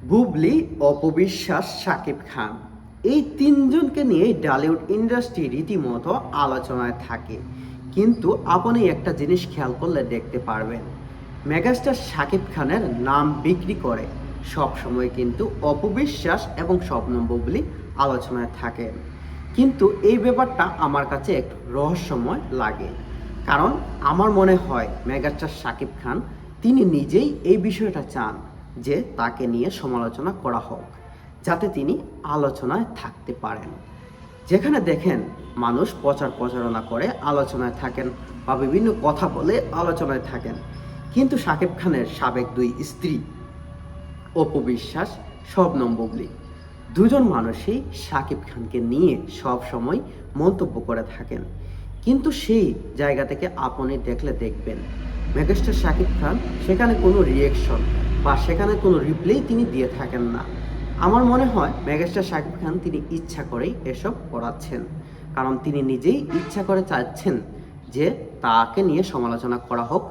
বুবলি, অপবিশ্বাস, শাকিব খান এই তিনজনকে নিয়ে টলিউড ইন্ডাস্ট্রি রীতিমতো আলোচনায় থাকে। কিন্তু আপনি একটা জিনিস খেয়াল করলে দেখতে পারবেন, মেগাস্টার শাকিব খানের নাম বিক্রি করে সব সময় কিন্তু অপবিশ্বাস এবং শবনম বুবলি আলোচনায় থাকেন। কিন্তু এই ব্যাপারটা আমার কাছে একটু রহস্যময় লাগে, কারণ আমার মনে হয় মেগাস্টার শাকিব খান তিনি নিজেই এই বিষয়টা চান যে তাকে নিয়ে সমালোচনা করা হোক, যাতে তিনি আলোচনায় থাকতে পারেন। যেখানে দেখেন মানুষ প্রচারণা করে আলোচনায় থাকেন বা বিভিন্ন কথা বলে আলোচনায় থাকেন, কিন্তু শাকিব খানের সাবেক দুই স্ত্রী অপু বিশ্বাস, শবনম বুবলি দুজন মানুষই শাকিব খানকে নিয়ে সব সময় মন্তব্য করে থাকেন। কিন্তু সেই জায়গা থেকে আপনি দেখবেন মেগাস্টার শাকিব খান সেখানে কোনো রিয়েকশন বা সেখানে কোনো রিপ্লাই তিনি দিয়ে থাকেন না। আমার মনে হয় মেগাস্টার শাকিব খান তিনি ইচ্ছা করেই এসব করাচ্ছেন, কারণ তিনি নিজেই ইচ্ছা করে চাচ্ছেন যে তাকে নিয়ে সমালোচনা করা হোক,